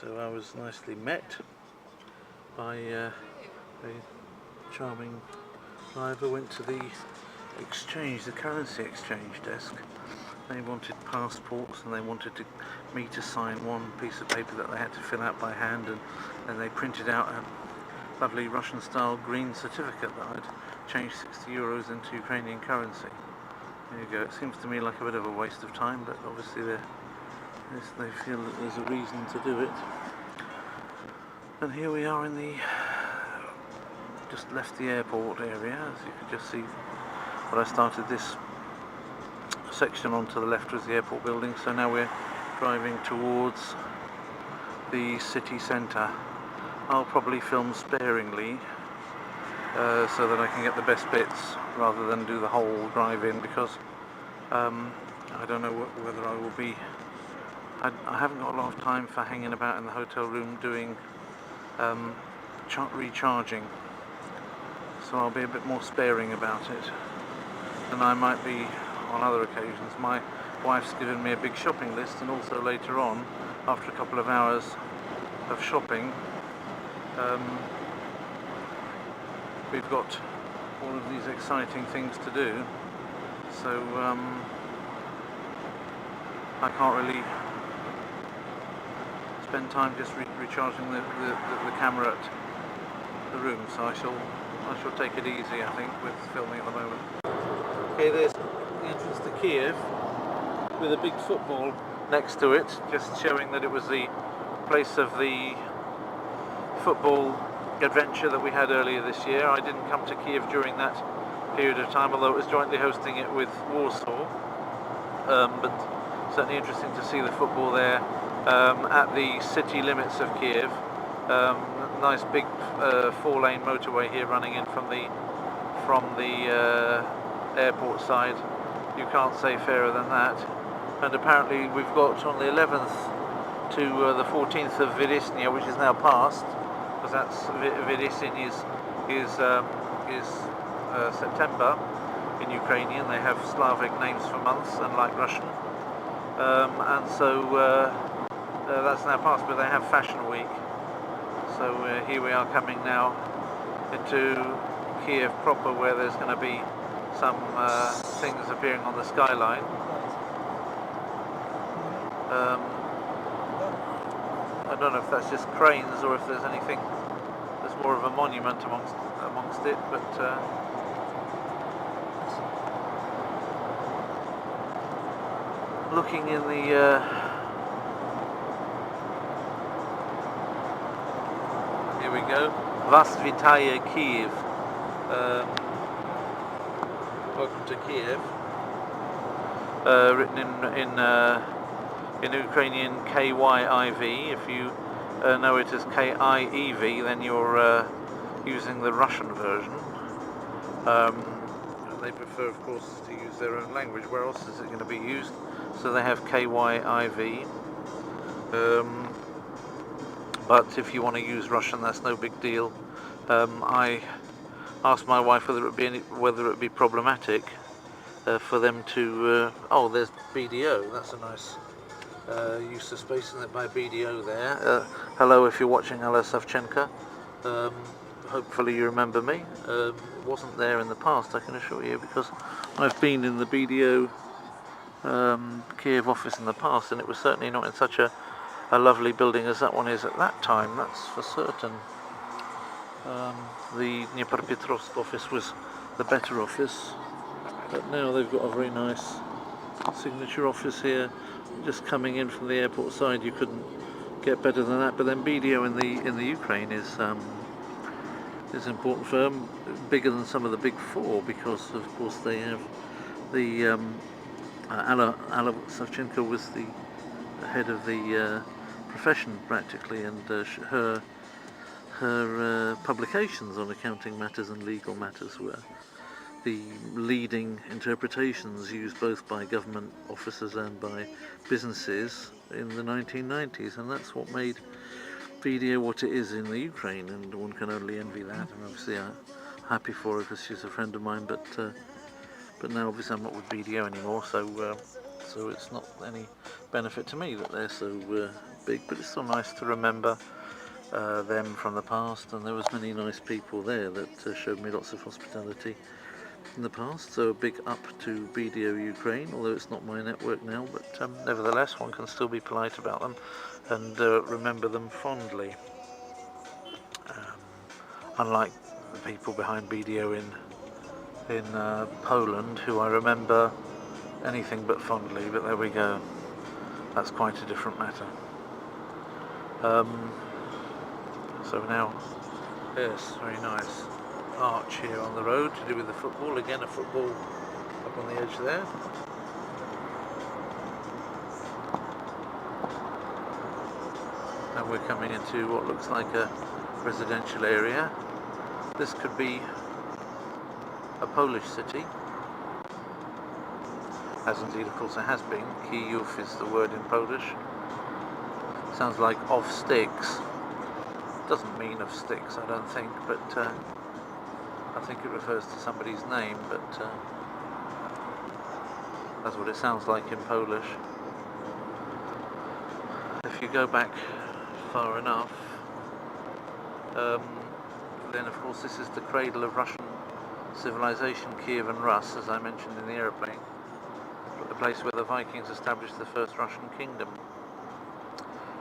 So I was nicely met by a charming driver. Went to the currency exchange desk. They wanted passports and they wanted me to sign one piece of paper that they had to fill out by hand, and then they printed out a lovely Russian style green certificate that I'd changed 60 euros into Ukrainian currency. There you go. It seems to me like a bit of a waste of time, but obviously they feel that there's a reason to do it. And here we are in the just left the airport area. As you can just see, when I started this section onto the left was the airport building, so now we're driving towards the city centre. I'll probably film sparingly so that I can get the best bits rather than do the whole drive-in, because I don't know whether I will be... I haven't got a lot of time for hanging about in the hotel room doing recharging, so I'll be a bit more sparing about it than I might be on other occasions. My wife's given me a big shopping list, and also later on, after a couple of hours of shopping, we've got all of these exciting things to do, so I can't really spend time just recharging the camera at the room, so I shall take it easy, I think, with filming at the moment. Okay, there's the entrance to Kiev with a big football next to it, just showing that it was the place of the football adventure that we had earlier this year. I didn't come to Kiev during that period of time, although it was jointly hosting it with Warsaw, but certainly interesting to see the football there at the city limits of Kiev. Nice big 4-lane motorway here running in from the airport side. You can't say fairer than that. And apparently we've got on the 11th to the 14th of Vyresnya, which is now past, because that's Vyresyn is September in Ukrainian. They have Slavic names for months, unlike Russian, and so that's now past, but they have Fashion Week. So here we are coming now into Kiev proper, where there's going to be some things appearing on the skyline. I don't know if that's just cranes or if there's anything, there's more of a monument amongst it, but looking in the here we go, Vas Vitaye Kiev, welcome to Kiev, written in Ukrainian KYIV. If you know it as KIEV, then you're using the Russian version. They prefer, of course, to use their own language. Where else is it going to be used? So they have KYIV. But if you want to use Russian, that's no big deal. I asked my wife whether it would be problematic for them to... oh, there's BDO. That's a nice use of space, isn't it, by BDO there. Hello, if you're watching, Alla Savchenko. Hopefully you remember me. It wasn't there in the past, I can assure you, because I've been in the BDO Kiev office in the past, and it was certainly not in such a lovely building as that one is at that time, that's for certain. The Dnipropetrovsk office was the better office, but now they've got a very nice signature office here. Just coming in from the airport side, you couldn't get better than that. But then BDO in the Ukraine is an important firm, bigger than some of the big four, because of course they have the Alla Savchenko was the head of the profession practically, and her publications on accounting matters and legal matters were the leading interpretations used both by government officers and by businesses in the 1990s, and that's what made BDO what it is in the Ukraine, and one can only envy that. And obviously I'm happy for her because she's a friend of mine, but now obviously I'm not with BDO anymore, so it's not any benefit to me that they're so big, but it's still nice to remember them from the past, and there was many nice people there that showed me lots of hospitality in the past. So a big up to BDO Ukraine, although it's not my network now, but nevertheless one can still be polite about them and remember them fondly. Unlike the people behind BDO in Poland, who I remember anything but fondly, but there we go. That's quite a different matter. So now, yes, very nice arch here on the road to do with the football. Again, a football up on the edge there. And we're coming into what looks like a residential area. This could be a Polish city, as indeed of course it has been. Kiev is the word in Polish. Sounds like of sticks. Doesn't mean of sticks, I don't think, but I think it refers to somebody's name, but that's what it sounds like in Polish. If you go back far enough, then of course this is the cradle of Russian civilization, Kiev and Rus, as I mentioned in the aeroplane, the place where the Vikings established the first Russian kingdom.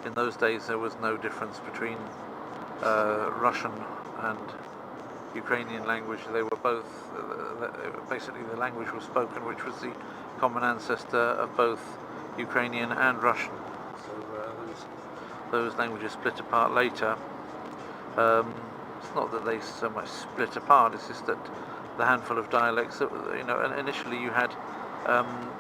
In those days there was no difference between Russian and Ukrainian language. They were both, basically the language was spoken which was the common ancestor of both Ukrainian and Russian. So those languages split apart later. It's not that they so much split apart, it's just that the handful of dialects that, initially you had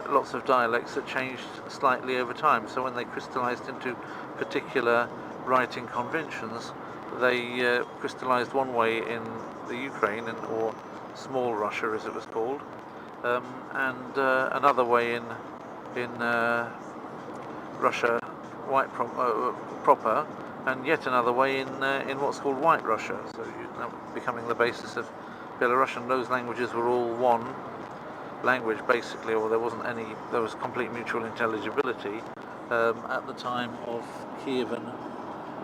lots of dialects that changed slightly over time. So when they crystallized into particular writing conventions, they crystallized one way in the Ukraine, or Small Russia as it was called, and another way in Russia White proper, and yet another way in what's called White Russia. So becoming the basis of Belarusian. Those languages were all one language basically, or there was complete mutual intelligibility at the time of Kievan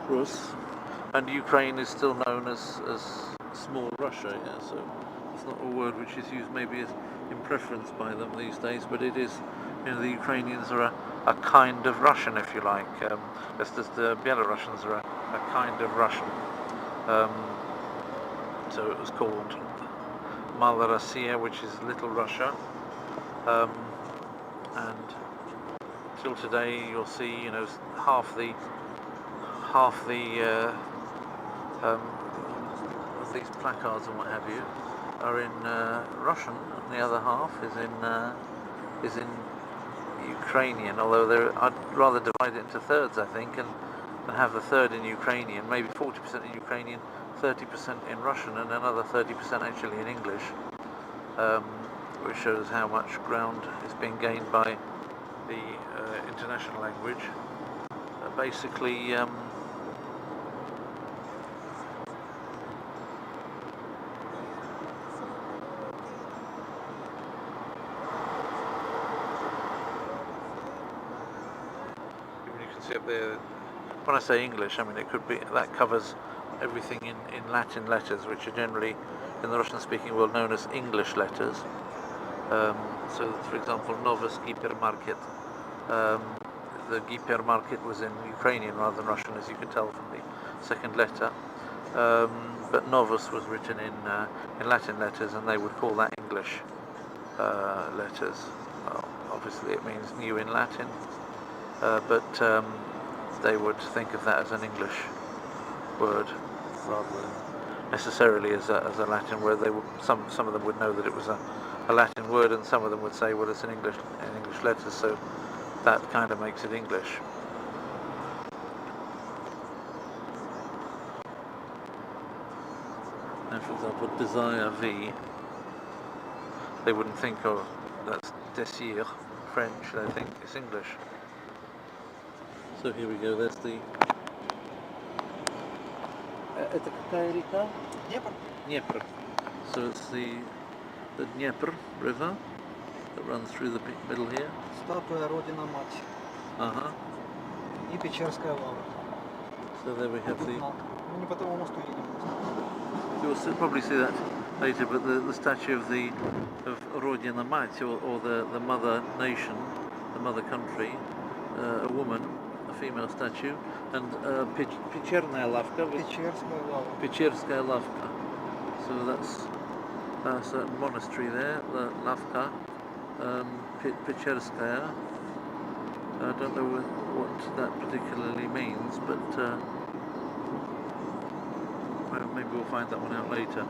Rus, and Ukraine is still known as Small Russia. Yeah, so it's not a word which is used maybe in preference by them these days, but it is. The Ukrainians are a kind of Russian, if you like, just as the Belarusians are a kind of Russian. So it was called Mala Rossiya, which is Little Russia, and till today you'll see, half the of these placards and what have you are in Russian, and the other half is in Ukrainian. Although I'd rather divide it into thirds, I think, and have the third in Ukrainian, maybe 40% in Ukrainian, 30% in Russian, and another 30% actually in English, which shows how much ground is being gained by the international language. Basically, see up there, when I say English, I mean it could be, that covers everything in Latin letters, which are generally in the Russian speaking world known as English letters. So for example, Novus Gipermarket, the Gipermarket was in Ukrainian rather than Russian, as you can tell from the second letter, but Novus was written in Latin letters, and they would call that English letters. Well, obviously it means new in Latin, but they would think of that as an English word rather than necessarily as a Latin word. They would, some of them would know that it was a Latin word, and some of them would say, well, it's in English letters, so that kind of makes it English. And for example, desire V, they wouldn't think of, that's désir, French, they think it's English. So here we go, there's the... Это какая река? Dnieper. So it's the Dnieper River that runs through the middle here. Статуя Родина Мать. Uh-huh. И Печерская лава. So there we have the... Мы не по тому мосту едем. You'll probably see that later, but the statue of Rodina Mать, or the mother nation, the mother country, a woman, a female statue, and Picherная Lavka. Печерская лава. Picherskaya Lavka. So that's a monastery there, the Lavka, Picherskaya. I don't know what that particularly means, but maybe we'll find that one out later.